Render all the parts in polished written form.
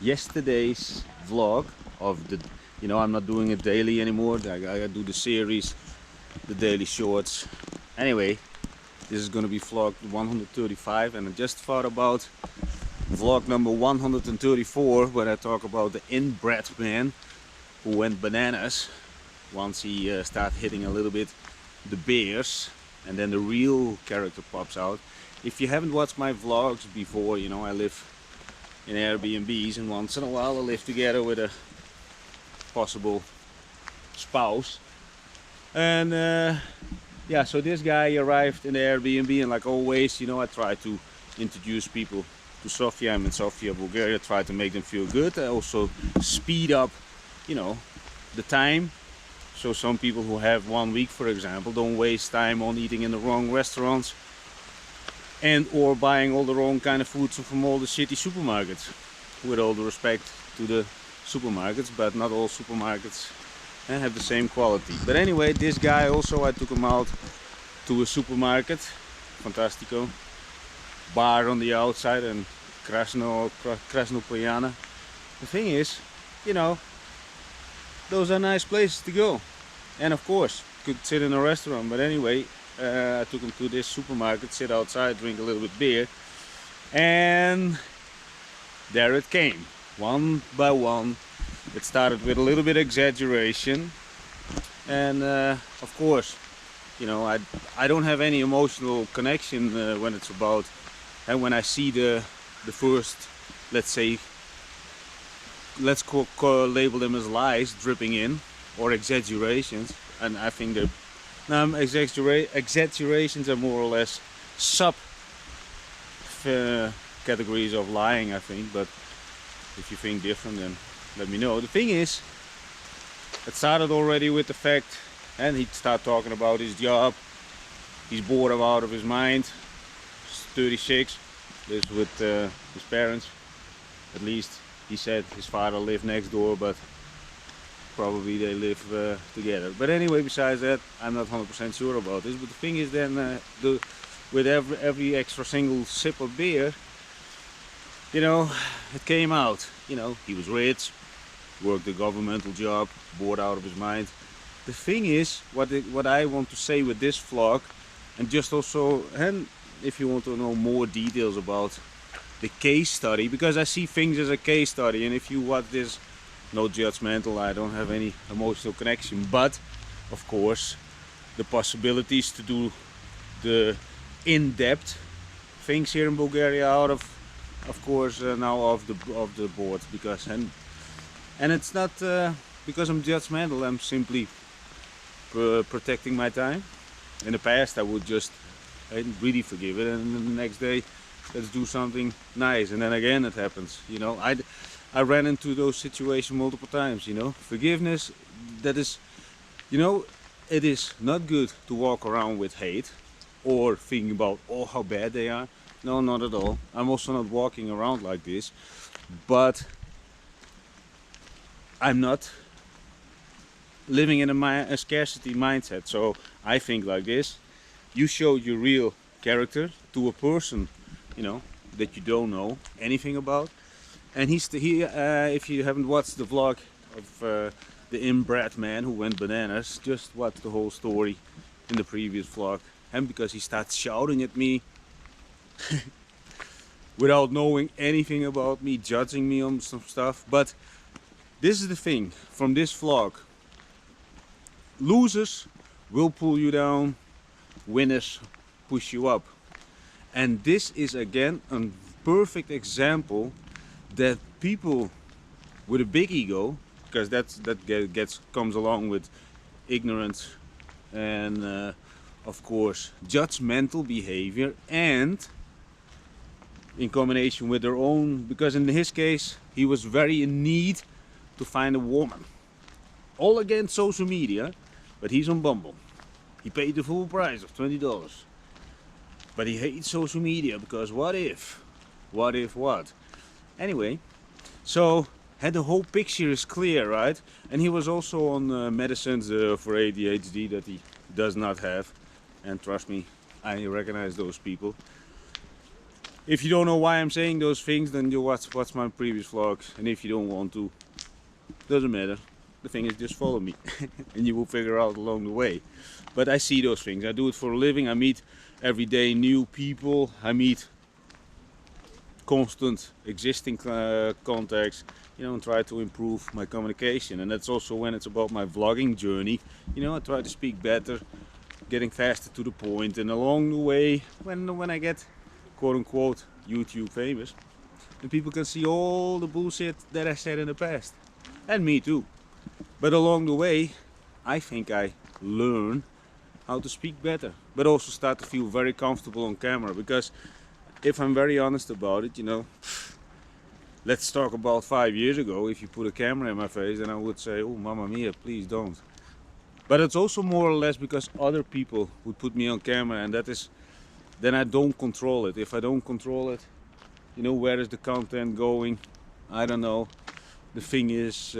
yesterday's vlog of the, I'm not doing it daily anymore. I do the series, the daily shorts. Anyway, this is gonna be vlog 135, and I just thought about vlog number 134, where I talk about the inbred man who went bananas once he started hitting a little bit the bears, and then the real character pops out. If you haven't watched my vlogs before, I live in Airbnbs, and once in a while I live together with a possible spouse. And yeah, so this guy arrived in the Airbnb, and like always, I try to introduce people to Sofia. I'm in Sofia, Bulgaria. Try to make them feel good. I also speed up, the time. So some people who have 1 week, for example, don't waste time on eating in the wrong restaurants and or buying all the wrong kind of foods from all the shitty supermarkets. With all the respect to the supermarkets, but not all supermarkets have the same quality. But anyway, this guy also, I took him out to a supermarket, Fantastico, bar on the outside, and Krasnopolyana. The thing is, those are nice places to go. And of course, could sit in a restaurant, but anyway, I took him to this supermarket, sit outside, drink a little bit beer, and there it came, one by one. It started with a little bit exaggeration, and of course, I don't have any emotional connection when it's about, and when I see the first, let's say, let's label them as lies dripping in, or exaggerations. And I think they're exaggerations are more or less sub categories of lying, I think. But if you think different, then let me know. The thing is, it started already with the fact, and he started talking about his job. He's bored out of his mind. He's 36, lives with his parents. At least he said his father lived next door, but probably they live together. But anyway, besides that, I'm not 100% sure about this. But the thing is, then with every extra single sip of beer, it came out. He was rich, worked a governmental job, bored out of his mind. The thing is, what I want to say with this vlog, and just also, and if you want to know more details about the case study, because I see things as a case study, and if you watch this, no judgmental, I don't have any emotional connection, but of course the possibilities to do the in-depth things here in Bulgaria out of course now off the board, because and it's not because I'm judgmental. I'm simply protecting my time. In the past I would just really forgive it, and then the next day let's do something nice, and then again it happens. I ran into those situations multiple times. Forgiveness, that is, it is not good to walk around with hate or thinking about, oh, how bad they are. No, not at all. I'm also not walking around like this, but I'm not living in a scarcity mindset. So I think like this: you show your real character to a person, that you don't know anything about. And if you haven't watched the vlog of the inbred man who went bananas, just watch the whole story in the previous vlog. And because he starts shouting at me without knowing anything about me, judging me on some stuff. But this is the thing from this vlog: losers will pull you down, winners push you up. And this is again a perfect example that people with a big ego, because that comes along with ignorance and of course judgmental behavior, and in combination with their own, because in his case he was very in need to find a woman. All against social media, but he's on Bumble. He paid the full price of $20, but he hates social media because what if what? Anyway, so the whole picture is clear, right? And he was also on medicines for ADHD that he does not have, and trust me, I recognize those people. If you don't know why I'm saying those things, then you watch my previous vlogs, and if you don't want to, doesn't matter. The thing is, just follow me and you will figure out along the way. But I see those things. I do it for a living. I meet every day new people. I meet constant existing contacts, you know, and try to improve my communication. And that's also when it's about my vlogging journey. You know, I try to speak better, getting faster to the point, and along the way, when I get quote unquote YouTube famous, then people can see all the bullshit that I said in the past. And me too. But along the way, I think I learn how to speak better, but also start to feel very comfortable on camera. Because if I'm very honest about it, you know, let's talk about 5 years ago. If you put a camera in my face, then I would say, oh, mamma mia, please don't. But it's also more or less because other people would put me on camera, and that is, then I don't control it. If I don't control it, you know, where is the content going? I don't know. The thing is,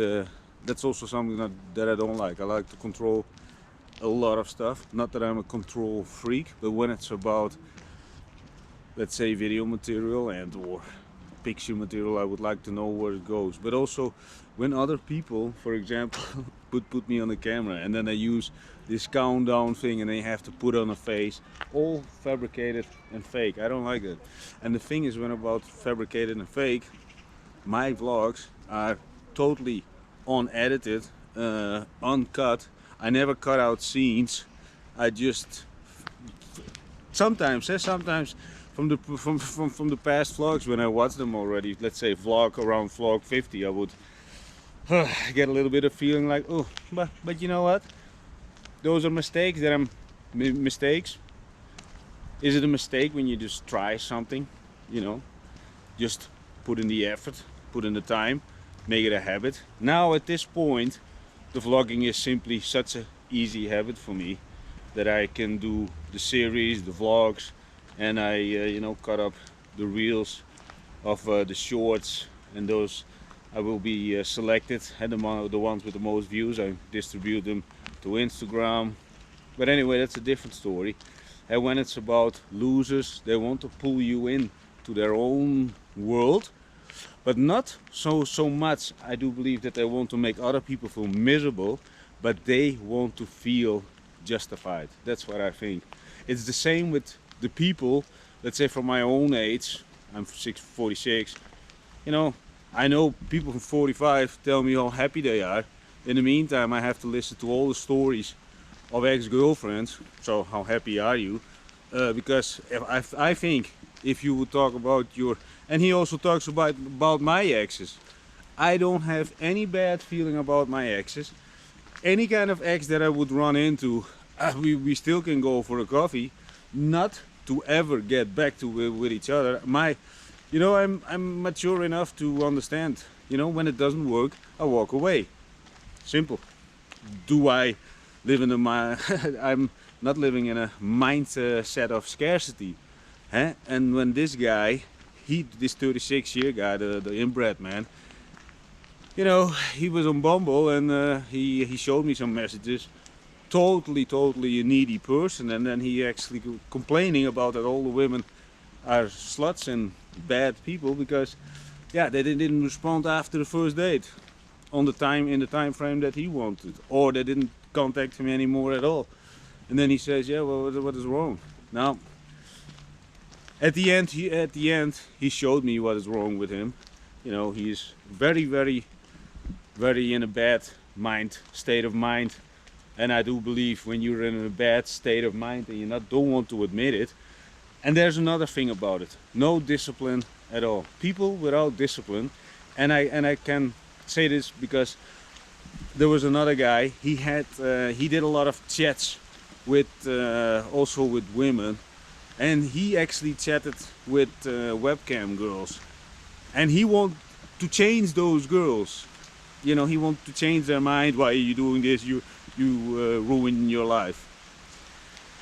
that's also something that I don't like. I like to control a lot of stuff. Not that I'm a control freak, but when it's about, let's say, video material and or picture material, I would like to know where it goes. But also when other people, for example, put me on the camera, and then they use this countdown thing and they have to put on a face, all fabricated and fake. I don't like that. And the thing is, when about fabricated and fake, my vlogs are totally unedited, uncut. I never cut out scenes. I just sometimes from the past vlogs, when I watch them already, let's say around vlog 50, I would get a little bit of feeling like, oh, but you know what? Those are mistakes that I'm mistakes. Is it a mistake when you just try something? You know, just put in the effort, put in the time, make it a habit. Now at this point, the vlogging is simply such an easy habit for me that I can do the series, the vlogs, and I you know, cut up the reels of the shorts, and those I will be selected, and the ones with the most views, I distribute them to Instagram. But anyway, that's a different story. And when it's about losers, they want to pull you in to their own world, but not so much, I do believe, that they want to make other people feel miserable, but they want to feel justified. That's what I think. It's the same with the people, let's say from my own age. I'm 46. You know, I know people from 45 tell me how happy they are. In the meantime, I have to listen to all the stories of ex-girlfriends. So how happy are you? Because I think if you would talk about your, and he also talks about my exes. I don't have any bad feeling about my exes. Any kind of ex that I would run into, we still can go for a coffee. Not to ever get back to with each other. You know, I'm mature enough to understand. You know, when it doesn't work, I walk away. Simple. Do I live in I'm not living in a mindset of scarcity. Huh? And when this guy, this 36-year guy, the inbred man, you know, he was on Bumble, and he showed me some messages. Totally a needy person, and then he actually complaining about that all the women are sluts and bad people because, yeah, they didn't respond after the first date in the time frame that he wanted, or they didn't contact him anymore at all. And then he says, yeah, well, what is wrong? Now, at the end, he showed me what is wrong with him. You know, he's very in a bad state of mind. And I do believe when you're in a bad state of mind and you don't want to admit it. And there's another thing about it: no discipline at all. People without discipline, and I can say this because there was another guy. He did a lot of chats with also with women, and he actually chatted with webcam girls, and he wanted to change those girls. You know, he wanted to change their mind. Why are you doing this? You ruin your life.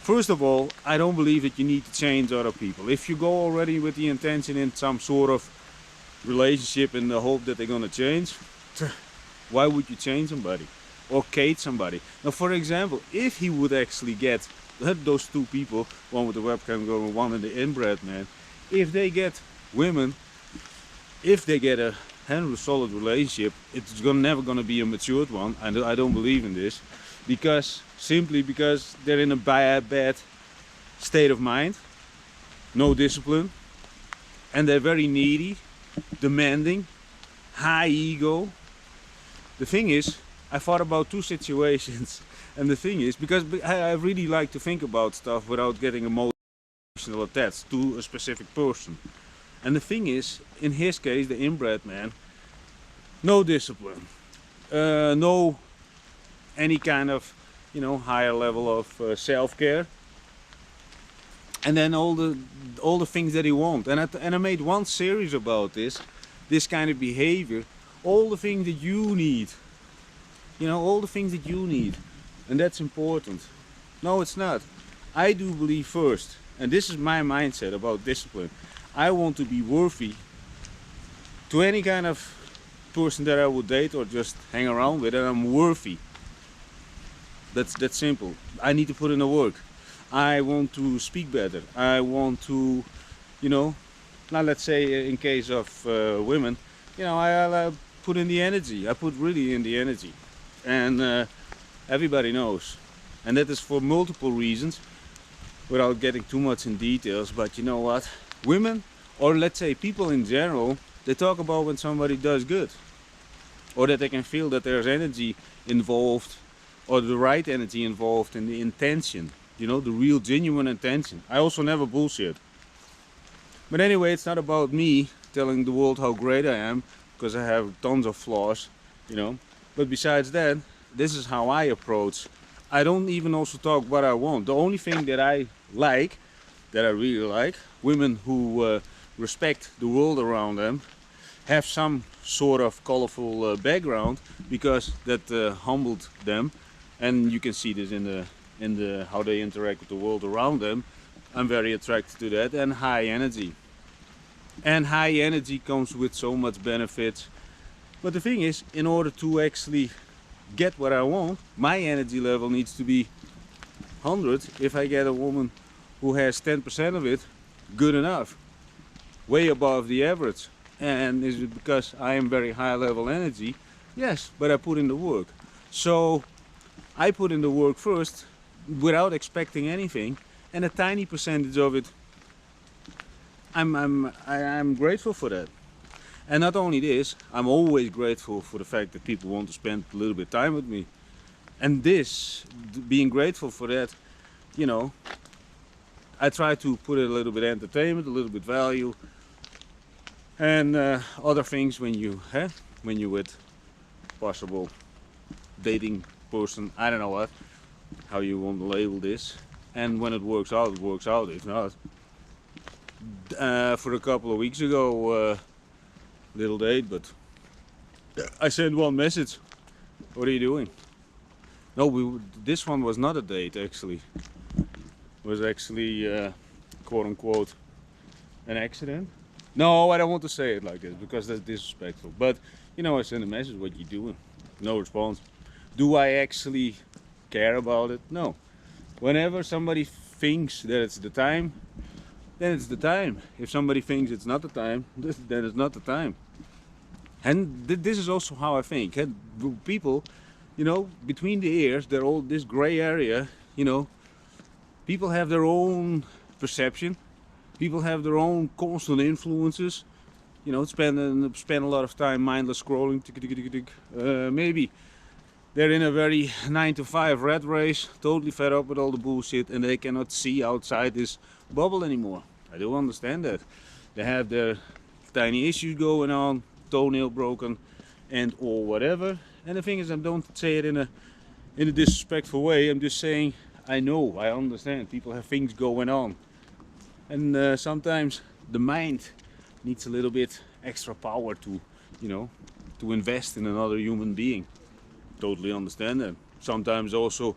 First of all, I don't believe that you need to change other people. If you go already with the intention in some sort of relationship in the hope that they're gonna change, why would you change somebody or cage somebody? Now, for example, if he would actually get those two people, one with the webcam girl and one with the inbred man, if they get women, if they get a solid relationship, it's never gonna be a matured one. I don't believe in this, simply because they're in a bad state of mind, no discipline, and they're very needy, demanding, high ego. The thing is, I thought about two situations, and the thing is, because I really like to think about stuff without getting emotional attached to a specific person. And the thing is, in his case, the inbred man, no discipline, no any kind of, higher level of self-care, and then all the things that he wants. And I made one series about this kind of behavior, all the things that you need, all the things that you need, and that's important. No, it's not. I do believe first, and this is my mindset about discipline. I want to be worthy to any kind of person that I would date or just hang around with, and I'm worthy. That's simple. I need to put in the work. I want to speak better. I want to, now let's say in case of women, I put in the energy. I put really in the energy, and everybody knows, and that is for multiple reasons, without getting too much in details. But you know what? Women, or let's say people in general, they talk about when somebody does good, or that they can feel that there's energy involved, or the right energy involved in the intention, the real genuine intention. I also never bullshit. But anyway, it's not about me telling the world how great I am, because I have tons of flaws, but besides that, this is how I approach. I don't even also talk what I want. The only thing that I like, that I really like, women who respect the world around them, have some sort of colorful background, because that humbled them, and you can see this in the how they interact with the world around them. I'm very attracted to that. And high energy. And high energy comes with so much benefits. But the thing is, in order to actually get what I want, my energy level needs to be 100. If I get a woman who has 10% of it, good enough. Way above the average. And is it because I am very high level energy? Yes, but I put in the work. So I put in the work first without expecting anything, and a tiny percentage of it, I'm grateful for that. And not only this, I'm always grateful for the fact that people want to spend a little bit of time with me. And being grateful for that, I try to put a little bit of entertainment, a little bit value, and other things when you with possible dating person, I don't know how you want to label this. And when it works out, it works out. If not, for a couple of weeks ago, little date, but I sent one message. What are you doing? No, this one was not a date actually. It was actually quote unquote an accident. No, I don't want to say it like this because that's disrespectful. But I sent a message. What you doing? No response. Do I actually care about it? No. Whenever somebody thinks that it's the time, then it's the time. If somebody thinks it's not the time, then it's not the time. And this is also how I think. People, between the ears, they're all this gray area. People have their own perception. People have their own constant influences. Spend a lot of time mindless scrolling. Maybe they're in a very 9-to-5 rat race, totally fed up with all the bullshit, and they cannot see outside this bubble anymore. I do understand that. They have their tiny issues going on, toenail broken, and or whatever. And the thing is, I don't say it in a disrespectful way. I'm just saying I know, I understand. People have things going on, and sometimes the mind needs a little bit extra power to, to invest in another human being. Totally understand that. Sometimes also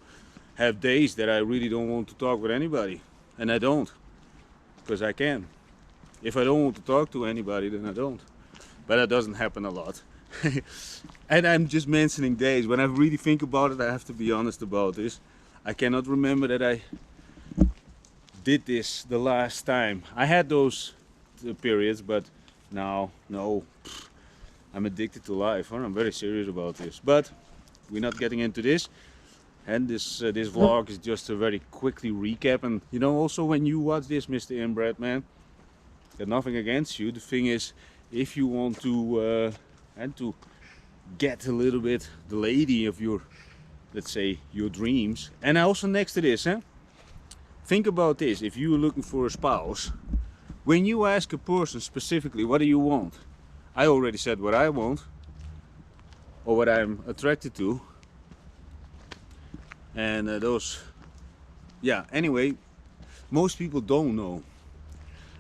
have days that I really don't want to talk with anybody, and I don't, because I can. If I don't want to talk to anybody, then I don't. But that doesn't happen a lot. And I'm just mentioning days. When I really think about it, I have to be honest about this. I cannot remember that I did this the last time. I had those periods, but now, no, I'm addicted to life. Huh? I'm very serious about this. But we're not getting into this. And this vlog is just a very quickly recap. And you know, also when you watch this, Mr. Inbred man, got nothing against you. The thing is, if you want to and to get a little bit the lady of your, let's say, your dreams. And also next to this, think about this. If you're looking for a spouse, when you ask a person specifically, what do you want? I already said what I want, or what I'm attracted to. And anyway, most people don't know.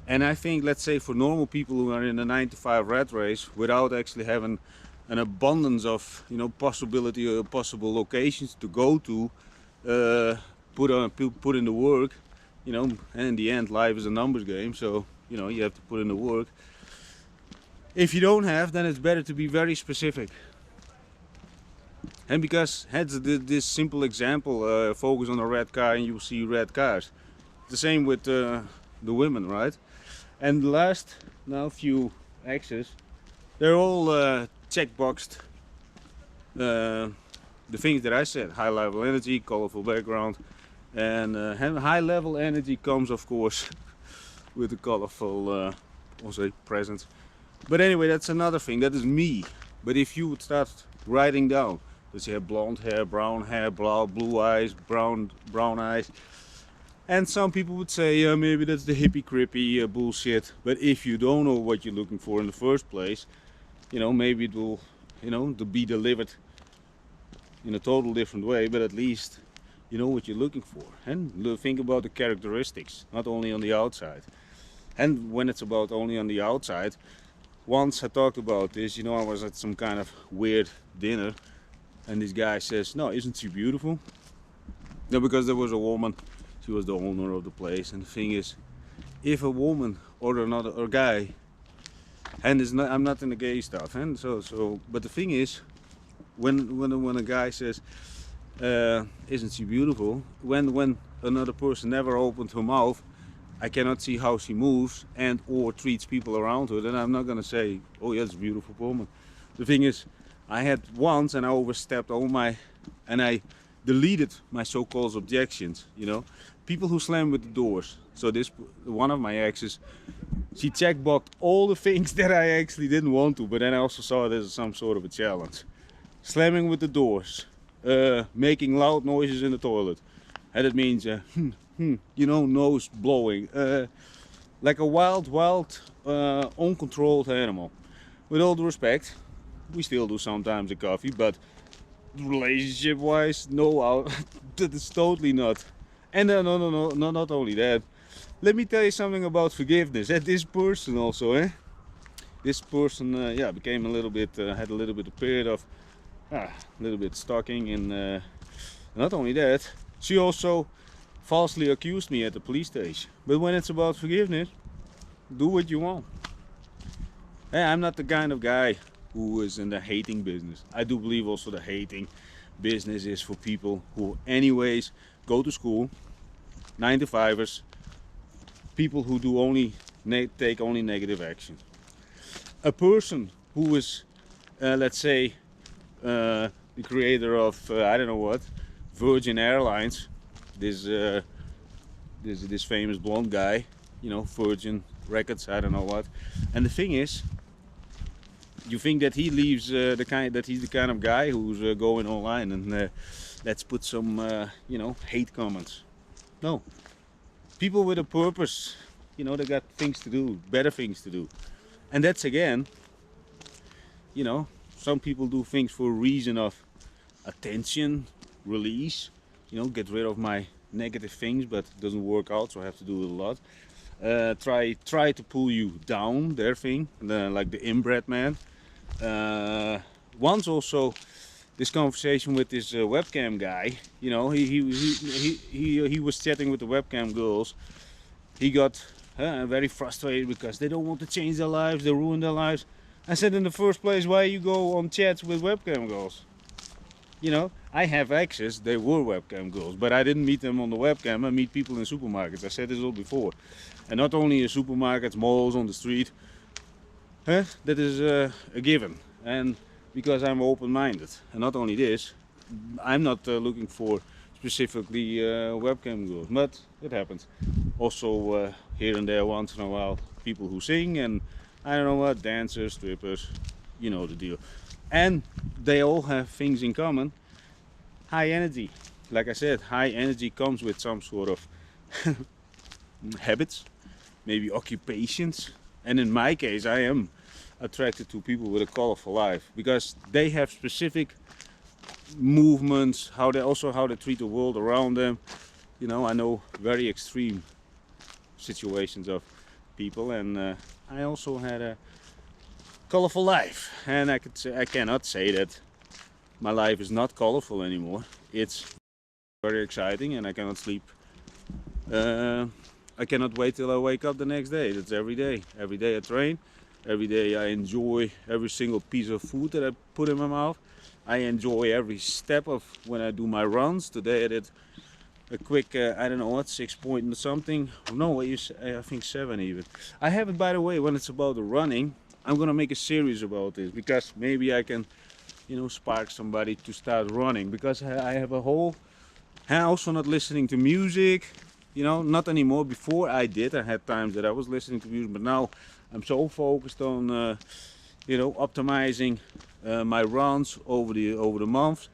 And I think, let's say, for normal people who are in a 9-to-5 rat race without actually having an abundance of, you know, possibility or possible locations to go to, put in the work, you know, and in the end life is a numbers game, so you know you have to put in the work. If you don't have, then it's better to be very specific. And because this simple example, focus on a red car and you see red cars. The same with the women, right? And the last now few X's, they're all checkboxed. The things that I said: high level energy, colorful background, and high level energy comes, of course, with the colorful also presence. But anyway, that's another thing. That is me. But if you would start writing down, does he have blonde hair, brown hair, blue eyes, brown eyes? And some people would say, maybe that's the hippie crippy bullshit. But if you don't know what you're looking for in the first place, you know, maybe it will, you know, to be delivered in a total different way. But at least you know what you're looking for. And think about the characteristics, not only on the outside. And when it's about only on the outside, once I talked about this, you know, I was at some kind of weird dinner, and this guy says, "No, isn't she beautiful?" No, because there was a woman. She was the owner of the place, and the thing is, if a woman or another or guy, and it's not, I'm not in the gay stuff, and but the thing is, when a guy says, "Isn't she beautiful?" When another person never opened her mouth, I cannot see how she moves and or treats people around her, then I'm not gonna say, "Oh yeah, it's a beautiful woman." The thing is, I had once and I overstepped all my, and I deleted my so-called objections, you know. People who slam with the doors. So this, one of my exes, she checkboxed all the things that I actually didn't want to, but then I also saw it as some sort of a challenge. Slamming with the doors, making loud noises in the toilet. And it means, you know, nose blowing. Like a wild, uncontrolled animal. With all due respect, we still do sometimes a coffee, but relationship wise, no, that is totally not. And no, not only that. Let me tell you something about forgiveness. This person also, this person, became a little bit, had a little bit of period of, a little bit stalking, and not only that, she also falsely accused me at the police station. But when it's about forgiveness, do what you want. Hey, I'm not the kind of guy who is in the hating business. I do believe also the hating business is for people who anyways go to school, 9-to-5ers, people who do only take only negative action. A person who is, let's say, the creator of I don't know what, Virgin Airlines, this famous blonde guy, you know, Virgin Records, I don't know what. And the thing is, you think that he leaves he's the kind of guy who's going online and let's put some you know, hate comments. No, people with a purpose, you know, they got things to do, better things to do. And that's, again, you know, some people do things for a reason of attention, release, you know, get rid of my negative things, but it doesn't work out, so I have to do it a lot. Try to pull you down, their thing, like the inbred man. Once also, this conversation with this webcam guy, you know, he was chatting with the webcam girls. He got very frustrated because they don't want to change their lives, they ruin their lives. I said, in the first place, why you go on chats with webcam girls? You know, I have exes, they were webcam girls, but I didn't meet them on the webcam. I meet people in supermarkets. I said this all before. and not only in supermarkets, malls, on the street. That is a given, and because I'm open-minded. And not only this, I'm not looking for specifically webcam girls, but it happens. Also here and there, once in a while, people who sing, and I don't know what, dancers, strippers, you know the deal. And they all have things in common. High energy. Like I said, high energy comes with some sort of habits, maybe occupations. And in my case, I am attracted to people with a colorful life because they have specific movements, how they treat the world around them. You know, I know very extreme situations of people, and I also had a colorful life, and I cannot say that my life is not colorful anymore. It's very exciting, and I cannot sleep. I cannot wait till I wake up the next day. That's every day. Every day I train. Every day I enjoy every single piece of food that I put in my mouth. I enjoy every step of when I do my runs. Today I did a quick, I don't know what, 6 point something. No, I think 7 even. I have it, by the way, when it's about the running. I'm gonna make a series about this because maybe I can, you know, spark somebody to start running, because I have a whole, and also not listening to music, you know, not anymore. Before I did, I had times that I was listening to music, but now I'm so focused on, you know, optimizing my runs over the month.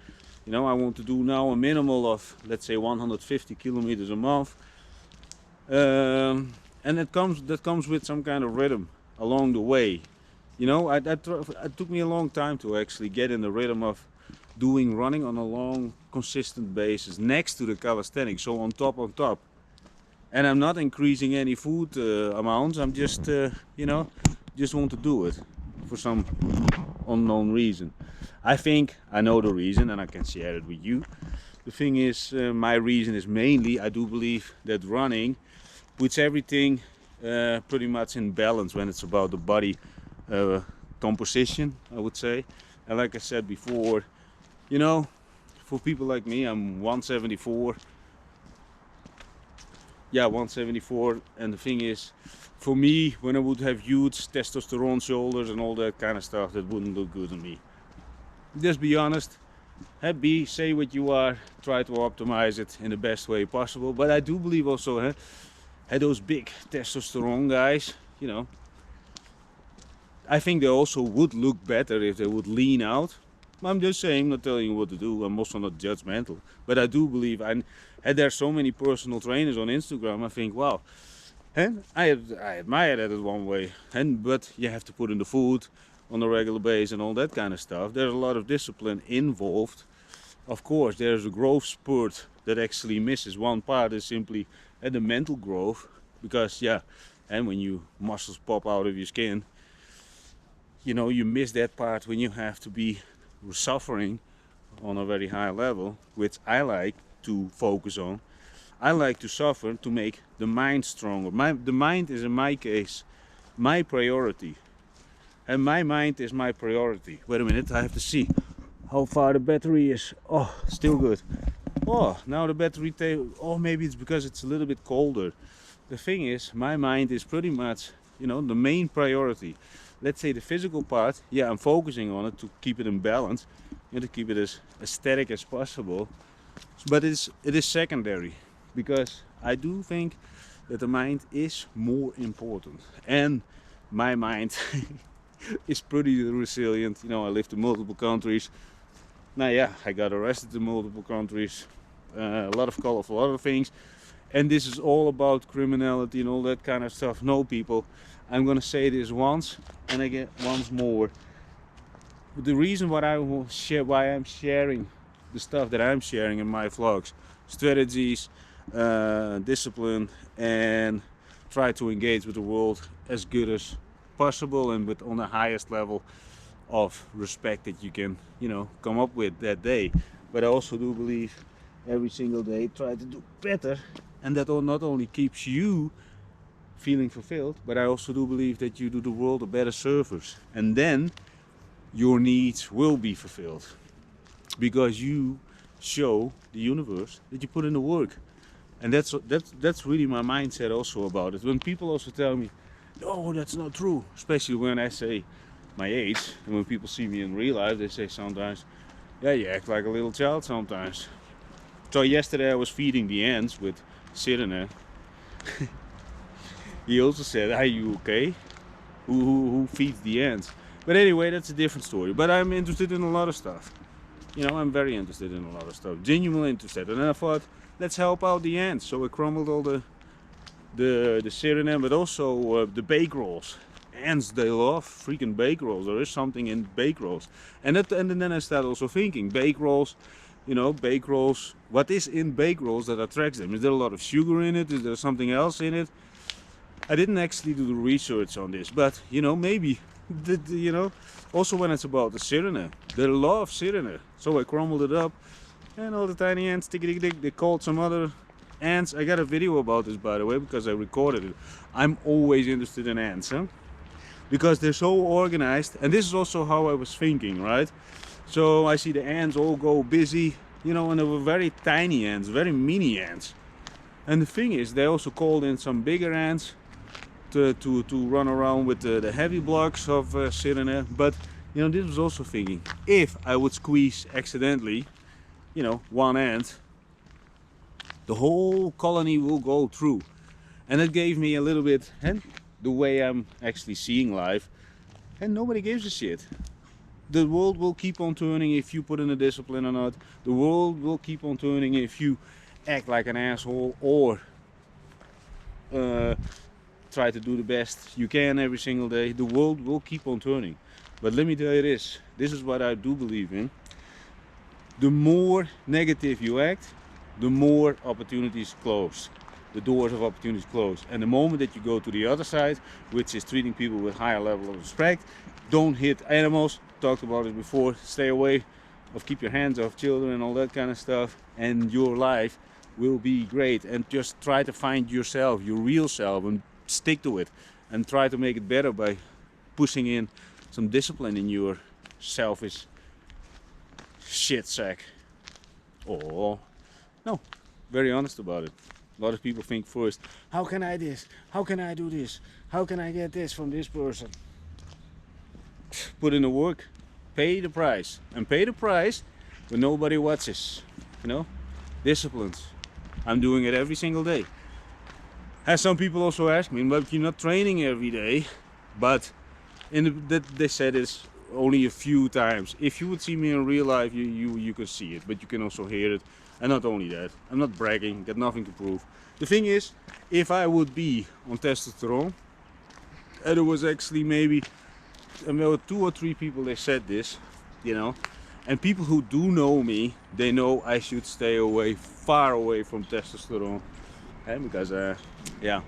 You know, I want to do now a minimal of, let's say, 150 kilometers a month, and that comes with some kind of rhythm along the way. You know, it took me a long time to actually get in the rhythm of doing running on a long, consistent basis next to the calisthenics, so on top. And I'm not increasing any food amounts. I'm just, you know, just want to do it for some unknown reason. I think I know the reason, and I can share it with you. The thing is, my reason is mainly, I do believe that running puts everything pretty much in balance when it's about the body composition, I would say. And like I said before, you know, for people like me, I'm 174. Yeah, 174, and the thing is, for me, when I would have huge testosterone shoulders and all that kind of stuff, that wouldn't look good on me. Just be honest, say what you are, try to optimize it in the best way possible. But I do believe also, those big testosterone guys, you know, I think they also would look better if they would lean out. I'm just saying, not telling you what to do. I'm also not judgmental, but I do believe, and there's so many personal trainers on Instagram. I think, wow, and I admire that in one way. But you have to put in the food on a regular basis and all that kind of stuff. There's a lot of discipline involved. Of course, there's a growth spurt that actually misses. One part is simply the mental growth, because and when you muscles pop out of your skin, you know, you miss that part when you have to be suffering on a very high level, which I like to focus on. I like to suffer to make the mind stronger. The mind is, in my case, my priority, and my mind is my priority. Wait a minute, I have to see how far the battery is. Oh, still good. Oh, now the battery oh, maybe it's because it's a little bit colder. The thing is, my mind is pretty much, you know, the main priority. Let's say the physical part, I'm focusing on it to keep it in balance, and to keep it as aesthetic as possible. But it is secondary, because I do think that the mind is more important. And my mind is pretty resilient. You know, I lived in multiple countries. Now, I got arrested in multiple countries. A lot of colorful other things. And this is all about criminality and all that kind of stuff. No, people, I'm gonna say this once and again, once more. The reason why I'm sharing the stuff that I'm sharing in my vlogs, strategies, discipline, and try to engage with the world as good as possible and on the highest level of respect that you can, you know, come up with that day. But I also do believe every single day try to do better, and that not only keeps you feeling fulfilled, but I also do believe that you do the world a better service, and then your needs will be fulfilled because you show the universe that you put in the work. And that's really my mindset also about it. When people also tell me, no, that's not true, especially when I say my age, and when people see me in real life, they say sometimes, yeah, you act like a little child sometimes. So yesterday I was feeding the ants with Sirene. He also said, are you okay? Who feeds the ants? But anyway, that's a different story. But I'm interested in a lot of stuff. You know, I'm very interested in a lot of stuff, genuinely interested. And then I thought, let's help out the ants. So I crumbled all the Sirene, but also the bake rolls. Ants, they love freaking bake rolls. There is something in bake rolls. And then I started also thinking, bake rolls, you know, bake rolls. What is in bake rolls that attracts them? Is there a lot of sugar in it? Is there something else in it? I didn't actually do the research on this, but you know, maybe, you know, also when it's about the Sirene, they love Sirene. So I crumbled it up, and all the tiny ants, they called some other ants. I got a video about this, by the way, because I recorded it. I'm always interested in ants, huh? Because they're so organized, and this is also how I was thinking, right? So I see the ants all go busy, you know, and they were very tiny ants, very mini ants. And the thing is, they also called in some bigger ants to run around with the heavy blocks of Sirene. But you know, this was also thinking, if I would squeeze accidentally, you know, one ant, the whole colony will go through. And it gave me a little bit, and the way I'm actually seeing life, and nobody gives a shit. The world will keep on turning if you put in a discipline or not. The world will keep on turning if you act like an asshole or try to do the best you can every single day. The world will keep on turning. But let me tell you this is what I do believe in. The more negative you act, the more opportunities close. The doors of opportunities close. And the moment that you go to the other side, which is treating people with higher level of respect, don't hit animals, talked about it before, stay away of, keep your hands off children and all that kind of stuff, and your life will be great. And just try to find yourself, your real self, and stick to it, and try to make it better by pushing in some discipline in your selfish shit sack. Or no, very honest about it. A lot of people think first, how can I this? How can I do this? How can I get this from this person? Put in the work, pay the price, and pay the price when nobody watches. You know, disciplines. I'm doing it every single day. As some people also ask me, but you're not training every day. But they said this only a few times. If you would see me in real life, you could see it, but you can also hear it. And not only that, I'm not bragging, got nothing to prove. The thing is, if I would be on testosterone, and it was actually maybe, there were 2 or 3 people that said this, you know, and people who do know me, they know I should stay away, far away from testosterone. And because, yeah,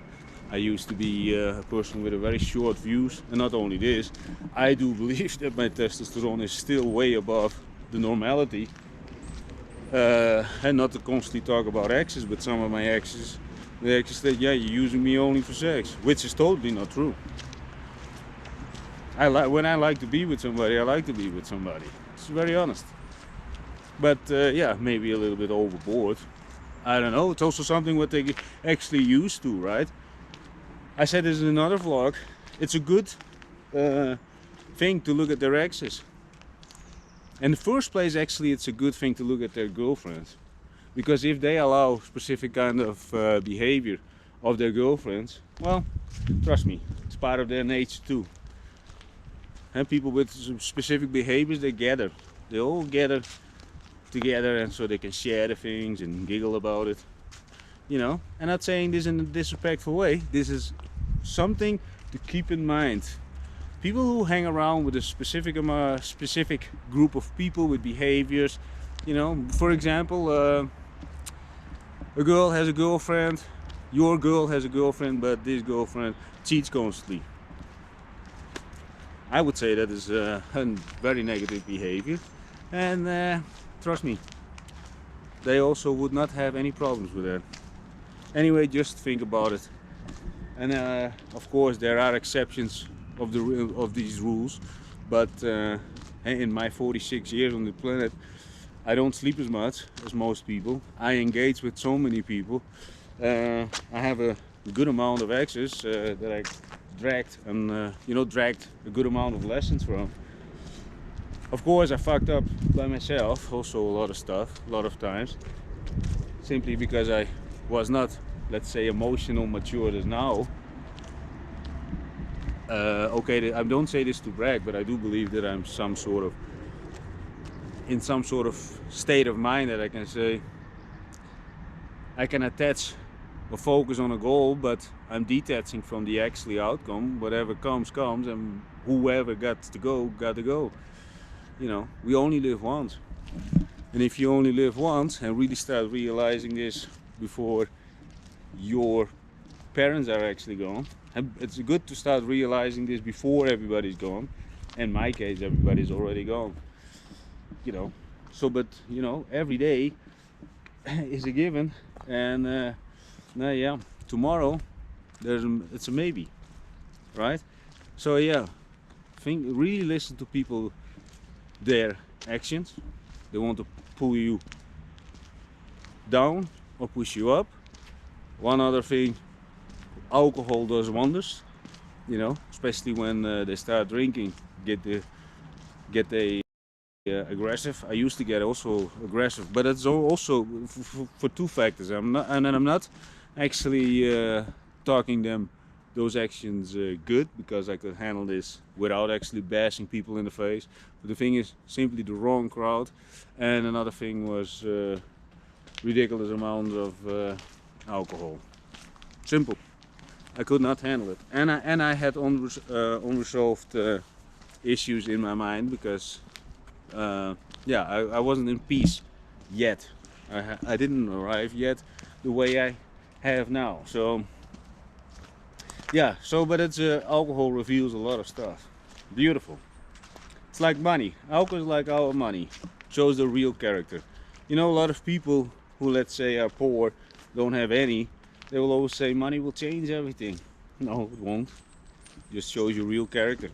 I used to be a person with a very short views, and not only this, I do believe that my testosterone is still way above the normality. And not to constantly talk about exes, but some of my exes, they actually said, yeah, you're using me only for sex, which is totally not true. When I like to be with somebody, I like to be with somebody. It's very honest. But yeah, maybe a little bit overboard. I don't know. It's also something what they actually used to, right? I said this in another vlog. It's a good thing to look at their exes. In the first place, actually, it's a good thing to look at their girlfriends, because if they allow specific kind of behavior of their girlfriends, well, trust me, it's part of their nature too. And people with specific behaviors, they all gather together, and so they can share the things and giggle about it, you know. I'm not saying this in a disrespectful way. This is something to keep in mind. People who hang around with a specific group of people with behaviors, you know, for example, a girl has a girlfriend, your girl has a girlfriend, but this girlfriend cheats constantly. I would say that is a very negative behavior, and trust me, they also would not have any problems with that. Anyway, just think about it. And of course there are exceptions of these rules, but in my 46 years on the planet, I don't sleep as much as most people. I engage with so many people, I have a good amount of exes that I dragged and dragged a good amount of lessons from. Of course, I fucked up by myself also a lot of stuff, a lot of times, simply because I was not, let's say, emotional matured as now. Okay, I don't say this to brag, but I do believe that I'm in some sort of state of mind that I can say I can attach or focus on a goal, but I'm detaching from the actually outcome. Whatever comes, and whoever got to go. You know, we only live once. And if you only live once and really start realizing this before your parents are actually gone, and it's good to start realizing this before everybody's gone. In my case, everybody's already gone. You know, so but you know, every day is a given, and yeah, tomorrow it's a maybe, right? So yeah, really listen to people, their actions. They want to pull you down or push you up. One other thing, alcohol does wonders, you know, especially when they start drinking, get aggressive. I used to get also aggressive, but it's also for two factors. I'm not actually talking them those actions good, because I could handle this without actually bashing people in the face. But the thing is simply the wrong crowd, and another thing was ridiculous amounts of alcohol. Simple. I could not handle it, and I had unresolved issues in my mind, because yeah, I wasn't in peace yet. I didn't arrive yet the way I have now. So yeah, but it's alcohol reveals a lot of stuff. Beautiful. It's like money. Alcohol is like our money. Shows the real character. You know, a lot of people who, let's say, are poor, don't have any, they will always say money will change everything. No, it won't. It just shows your real character.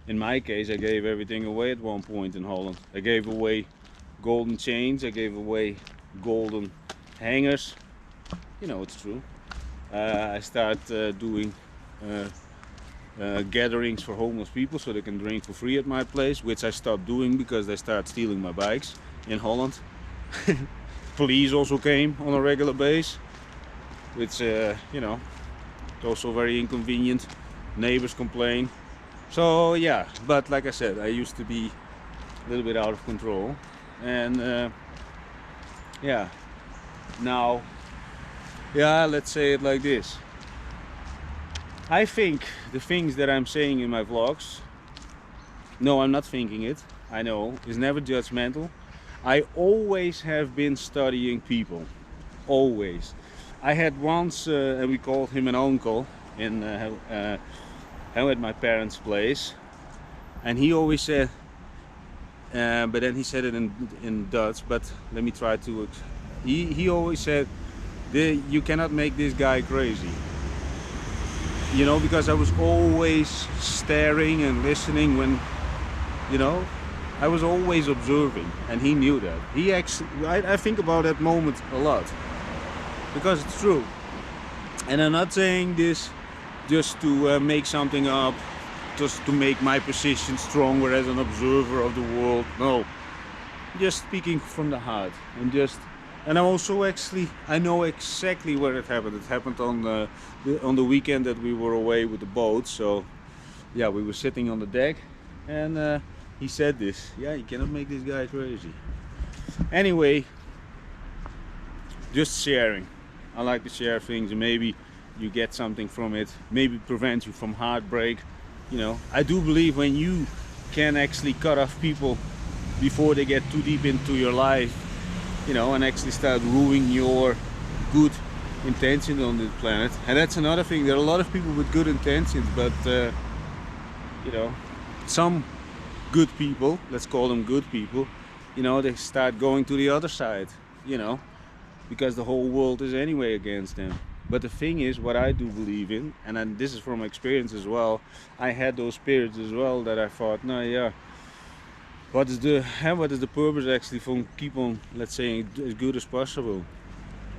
In my case, I gave everything away at one point in Holland. I gave away golden chains, I gave away golden hangers. You know, it's true. I started doing gatherings for homeless people so they can drink for free at my place, which I stopped doing because they started stealing my bikes in Holland. Police also came on a regular basis, which you know, it's also very inconvenient. Neighbors complain. So yeah, but like I said, I used to be a little bit out of control, and yeah, now, yeah, let's say it like this. I think the things that I'm saying in my vlogs, no, I'm not thinking it, I know, is never judgmental. I always have been studying people, always. I had once, and we called him an uncle in at my parents' place, and he always said, but then he said it in Dutch, but let me try to, he always said, you cannot make this guy crazy. You know, because I was always staring and listening when, you know, I was always observing, and he knew that. He actually, I think about that moment a lot, because it's true. And I'm not saying this just to make something up, just to make my position stronger as an observer of the world. No, just speaking from the heart, and I'm also actually, I know exactly where it happened. It happened on the weekend that we were away with the boat. So yeah, we were sitting on the deck, and he said this. Yeah, you cannot make this guy crazy. Anyway, just sharing. I like to share things, and maybe you get something from it. Maybe prevent you from heartbreak. You know, I do believe when you can actually cut off people before they get too deep into your life, you know, and actually start ruining your good intentions on this planet. And that's another thing. There are a lot of people with good intentions, but you know, some good people, let's call them good people, you know, they start going to the other side, you know, because the whole world is anyway against them. But the thing is, what I do believe in, and this is from experience as well, I had those periods as well that I thought, no, yeah, what is the purpose actually from keep on, let's say, as good as possible?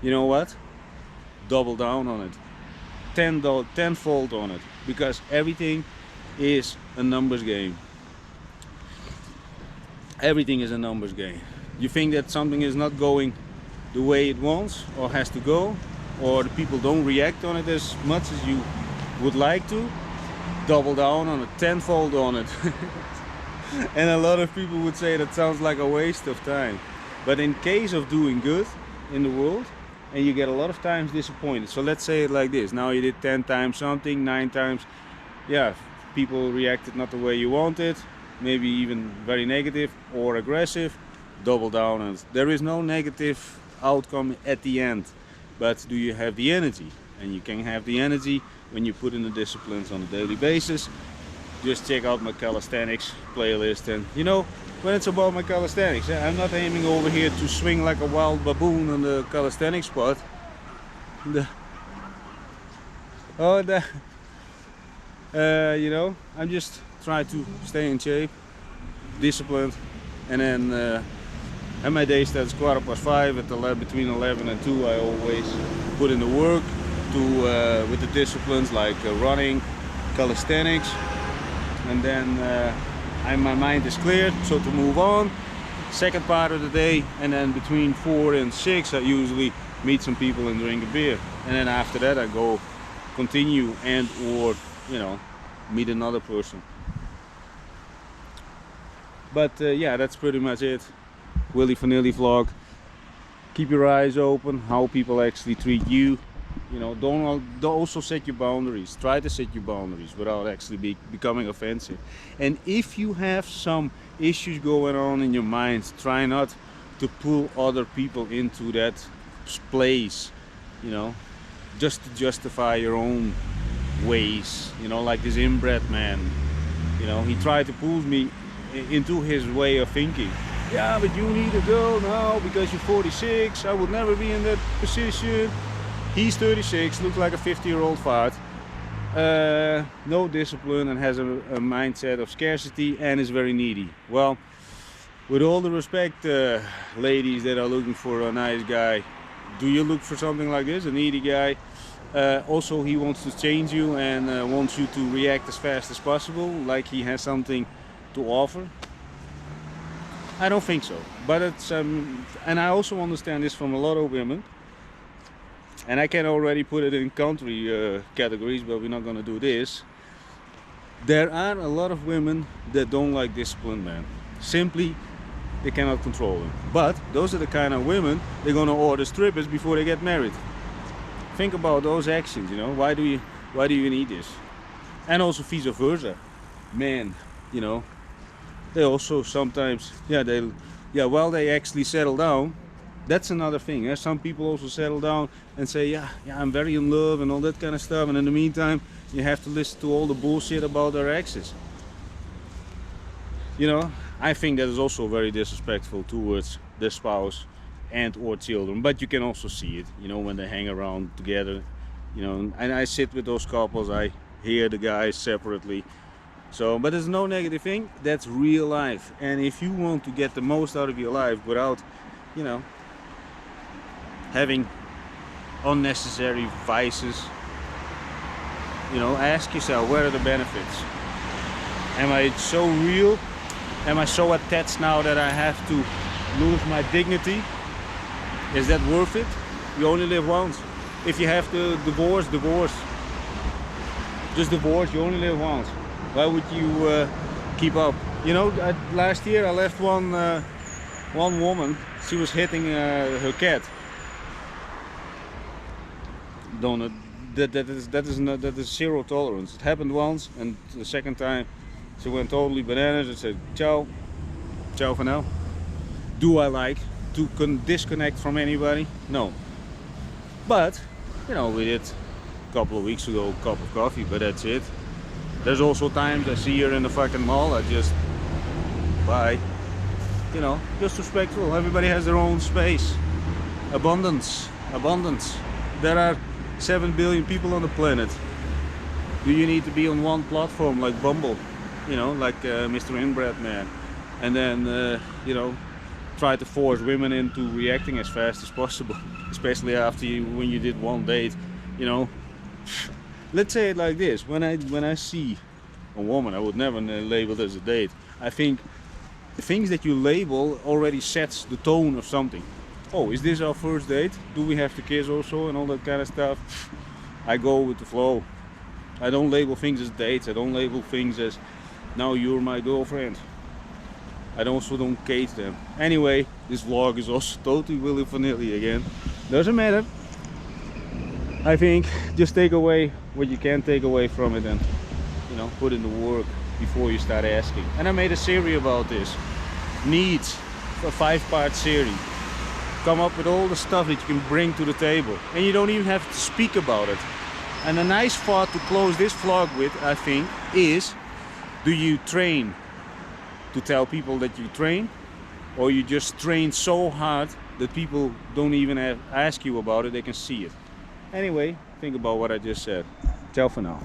You know what? double down on it, tenfold on it, because everything is a numbers game. Everything is a numbers game. You think that something is not going the way it wants or has to go, or the people don't react on it as much as you would like to, double down on it, tenfold on it. And a lot of people would say that sounds like a waste of time. But in case of doing good in the world, and you get a lot of times disappointed. So let's say it like this. Now you did 10 times something, 9 times. Yeah, people reacted not the way you wanted, maybe even very negative or aggressive. Double down, and there is no negative outcome at the end. But do you have the energy? And you can have the energy when you put in the disciplines on a daily basis. Just check out my calisthenics playlist, and you know, when it's about my calisthenics, I'm not aiming over here to swing like a wild baboon on the calisthenics spot. You know, I'm just trying to stay in shape, disciplined, and then and my day starts 5:15. At between 11 and 2, I always put in the work to with the disciplines like running, calisthenics, and then my mind is cleared, so to move on. Second part of the day, and then between 4 and 6, I usually meet some people and drink a beer, and then after that I go continue and or you know, meet another person. But yeah, that's pretty much it. Willy Vanilli vlog. Keep your eyes open how people actually treat you. You know, don't also set your boundaries. Try to set your boundaries without actually becoming offensive. And if you have some issues going on in your mind, try not to pull other people into that place, you know, just to justify your own ways. You know, like this inbred man, you know, he tried to pull me into his way of thinking. Yeah, but you need a girl now because you're 46. I would never be in that position. He's 36, looks like a 50-year-old fart. No discipline and has a mindset of scarcity and is very needy. Well, with all the respect, ladies that are looking for a nice guy, do you look for something like this, a needy guy? Also, he wants to change you and wants you to react as fast as possible, like he has something to offer? I don't think so. But it's and I also understand this from a lot of women, and I can already put it in country categories, but we're not going to do this. There are a lot of women that don't like discipline men. Simply, they cannot control them. But those are the kind of women they're going to order strippers before they get married. Think about those actions, you know. Why do you need this? And also vice versa. Men, you know, they also sometimes, while they actually settle down, that's another thing. Yeah? Some people also settle down and say, yeah, I'm very in love and all that kind of stuff, and in the meantime, you have to listen to all the bullshit about their exes. You know, I think that is also very disrespectful towards their spouse and or children. But you can also see it, you know, when they hang around together, you know, and I sit with those couples, I hear the guys separately. So, but there's no negative thing. That's real life. And if you want to get the most out of your life without, you know, having unnecessary vices, you know, ask yourself, what are the benefits? Am I so real? Am I so attached now that I have to lose my dignity? Is that worth it? You only live once. If you have to divorce. Just divorce, you only live once. Why would you keep up? You know, last year I left one woman. She was hitting her cat. That is zero tolerance. It happened once, and the second time she went totally bananas and said, ciao for now. Do I like to disconnect from anybody? No. But, you know, we did a couple of weeks ago a cup of coffee, but that's it. There's also times I see her in the fucking mall, I just, bye. You know, just respectful. Everybody has their own space. Abundance. There are 7 billion people on the planet. Do you need to be on one platform like Bumble? You know, like Mr. Inbred Man. And then, you know, try to force women into reacting as fast as possible, especially after when you did one date, you know. Let's say it like this: when I see a woman, I would never label it as a date. I think the things that you label already sets the tone of something. Oh, is this our first date? Do we have to kiss also and all that kind of stuff? I go with the flow. I don't label things as dates. I don't label things as now you're my girlfriend. I also don't cage them. Anyway, this vlog is also totally Willy Vanilli again. Doesn't matter. I think just take away what you can take away from it and, you know, put in the work before you start asking. And I made a series about this. Needs, a 5-part series. Come up with all the stuff that you can bring to the table. And you don't even have to speak about it. And a nice thought to close this vlog with, I think, is: do you train to tell people that you train, or you just train so hard that people don't even ask you about it, they can see it? Anyway, think about what I just said. Ciao for now.